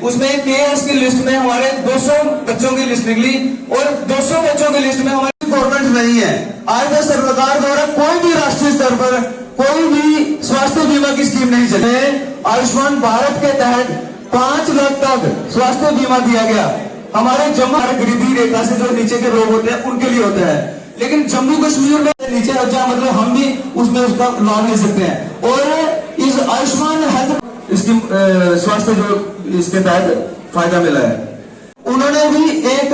उसमें केएस की लिस्ट में हमारे 200 बच्चों की लिस्ट निकली और 200 बच्चों की लिस्ट में हमारी गवर्नमेंट नहीं है। आज तक सरकार द्वारा कोई भी राष्ट्रीय स्तर पर कोई भी स्वास्थ्य बीमा की स्कीम नहीं चली। आयुष्मान भारत के तहत 5 लाख तक स्वास्थ्य बीमा दिया गया। हमारे जम्मू गरीबी रेखा से जो नीचे के लोग होते हैं उनके लिए होता है, लेकिन जम्मू कश्मीर में नीचे अच्छा मतलब हम भी उसमें उसका लाभ ले सकते हैं। और इस आयुष्मान हेल्थ स्कीम स्वास्थ्य जो इसके तहत फायदा मिला है। उन्होंने भी एक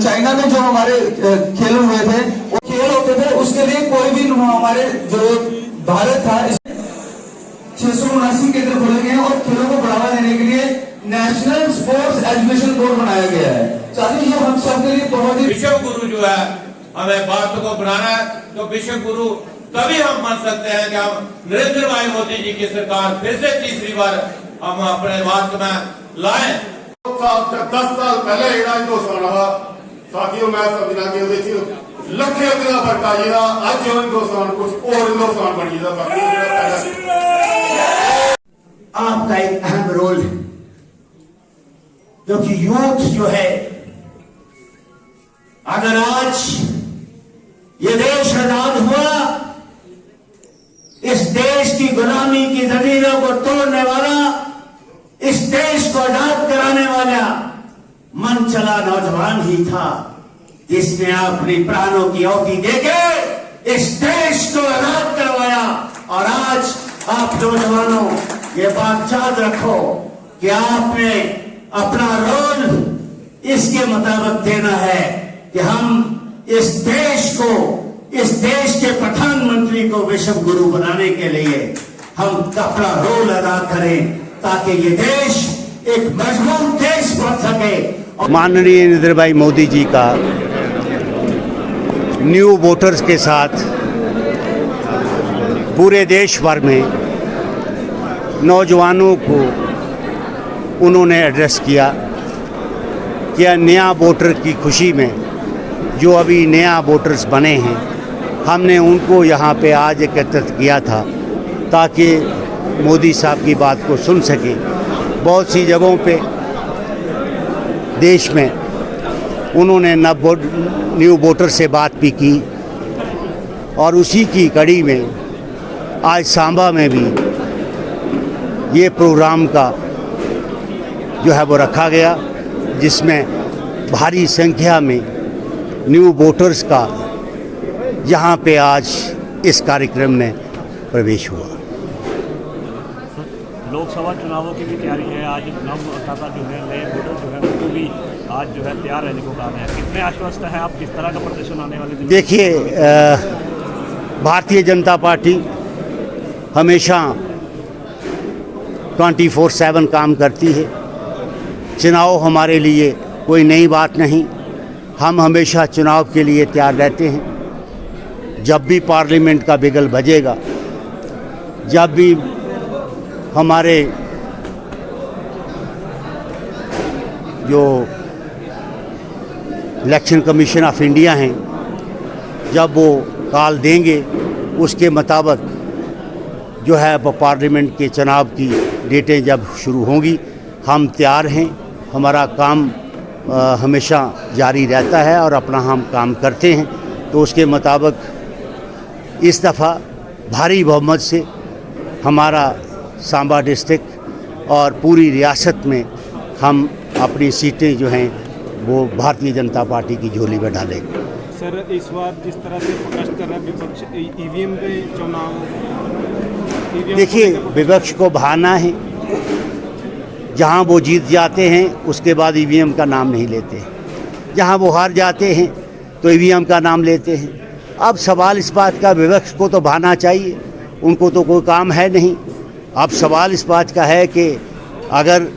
चाइना में जो हमारे खेल हुए थे, वो खेल होते थे, उसके लिए कोई भी हमारे जो भारत था 679 केंद्र खोले गए और खेलों को बढ़ावा देने के लिए नेशनल स्पोर्ट्स एजुकेशन बोर्ड बनाया गया है। साथियों ये हम सबके लिए बहुत ही विश्व गुरु जो है हमें भारत को बनाना है, तो विश्व गुरु तभी हम बन सकते हैं कि हम नरेंद्र भाई मोदी जी की सरकार फिर से तीसरी बार हम अपने भारत में लाएं। 10 साल पहले हिंदुस्तान रहा साथियों, मैं संविधान के लक्ष्य फर्क आइएगा। आज जो हिंदुस्तान कुछ और हिंदुस्तान बनिएगा। आपका एक अहम रोल है, क्योंकि यूथ जो है, अगर आज ये देश आजाद हुआ, इस देश की गुलामी की जंजीरों को तोड़ने वाला, इस देश को आजाद कराने वाला मन चला नौजवान ही था, जिसने अपनी प्राणों की आहुति देके इस देश को आजाद करवाया। और आज आप नौजवानों ये बात याद रखो कि आपने अपना रोल इसके मुताबिक देना है कि हम इस देश को, इस देश के प्रधानमंत्री को विश्व गुरु बनाने के लिए हम अपना रोल अदा करें, ताकि ये देश एक मजबूत देश बन सके। माननीय नरेंद्र भाई मोदी जी का न्यू वोटर्स के साथ पूरे देश भर में नौजवानों को उन्होंने एड्रेस किया कि नया वोटर की खुशी में जो अभी नया वोटर्स बने हैं, हमने उनको यहाँ पे आज एकत्रित किया था ताकि मोदी साहब की बात को सुन सके। बहुत सी जगहों पे देश में उन्होंने न्यू वोटर से बात भी की और उसी की कड़ी में आज सांबा में भी ये प्रोग्राम का जो है वो रखा गया, जिसमें भारी संख्या में न्यू वोटर्स का यहाँ पे आज इस कार्यक्रम में प्रवेश हुआ। लोकसभा चुनावों की भी तैयारी है। आज नवमतदाता जो है, नए वोटर जो है, उनको भी आज जो है तैयार रहने को कहा है। कितने आश्वस्त है आप, किस तरह का प्रदर्शन आने वाले दिन? देखिए, भारतीय जनता पार्टी हमेशा 24/7 काम करती है। चुनाव हमारे लिए कोई नई बात नहीं, हम हमेशा चुनाव के लिए तैयार रहते हैं। जब भी पार्लियामेंट का बिगल बजेगा, जब भी हमारे जो इलेक्शन कमीशन ऑफ इंडिया हैं, जब वो कॉल देंगे, उसके मुताबिक जो है वो पार्लियामेंट के चुनाव की डेटें जब शुरू होंगी, हम तैयार हैं। हमारा काम हमेशा जारी रहता है और अपना हम काम करते हैं। तो उसके मुताबिक इस दफ़ा भारी बहुमत से हमारा सांबा डिस्ट्रिक्ट और पूरी रियासत में हम अपनी सीटें जो हैं वो भारतीय जनता पार्टी की झोली में डालेंगे। सर, इस बार जिस तरह से प्रोटेस्ट कर रहा है विपक्ष ईवीएम पे चुनाव, देखिए, विपक्ष को बहाना है। जहां वो जीत जाते हैं उसके बाद ईवीएम का नाम नहीं लेते हैं, जहां वो हार जाते हैं तो ईवीएम का नाम लेते हैं। अब सवाल इस बात का, विपक्ष को तो बहाना चाहिए, उनको तो कोई काम है नहीं। अब सवाल इस बात का है कि अगर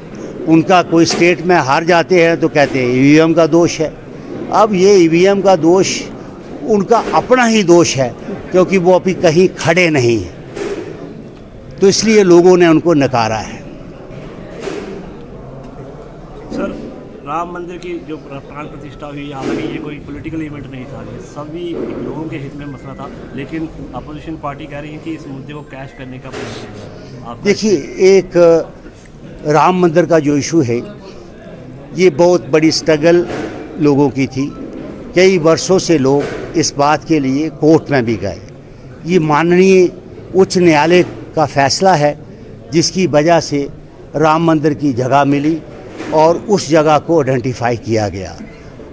उनका कोई स्टेट में हार जाते हैं तो कहते हैं ईवीएम का दोष है। अब ये ईवीएम का दोष उनका अपना ही दोष है, क्योंकि वो अभी कहीं खड़े नहीं हैं, तो इसलिए लोगों ने उनको नकारा है। सर, राम मंदिर की जो प्राण प्रतिष्ठा हुई, हालांकि ये कोई पॉलिटिकल इवेंट नहीं था, ये सभी लोगों के हित में मसला था, लेकिन अपोजिशन पार्टी कह रही है कि इस मुद्दे को कैश करने का प्रयास है। देखिए, एक राम मंदिर का जो इशू है, ये बहुत बड़ी स्ट्रगल लोगों की थी। कई वर्षों से लोग इस बात के लिए कोर्ट में भी गए। ये माननीय उच्च न्यायालय का फैसला है जिसकी वजह से राम मंदिर की जगह मिली और उस जगह को आइडेंटिफाई किया गया।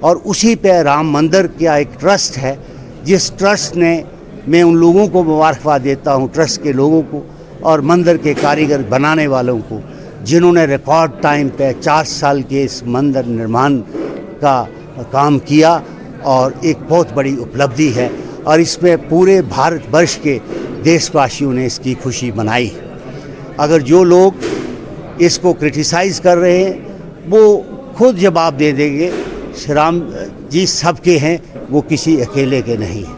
और उसी पे राम मंदिर का एक ट्रस्ट है, जिस ट्रस्ट ने, मैं उन लोगों को मुबारकबाद देता हूँ, ट्रस्ट के लोगों को और मंदिर के कारीगर बनाने वालों को, जिन्होंने रिकॉर्ड टाइम पे 4 साल के इस मंदिर निर्माण का काम किया और एक बहुत बड़ी उपलब्धि है। और इसमें पूरे भारतवर्ष के देशवासियों ने इसकी खुशी मनाई। अगर जो लोग इसको क्रिटिसाइज़ कर रहे हैं वो खुद जवाब दे देंगे। श्री राम जी सबके हैं, वो किसी अकेले के नहीं हैं।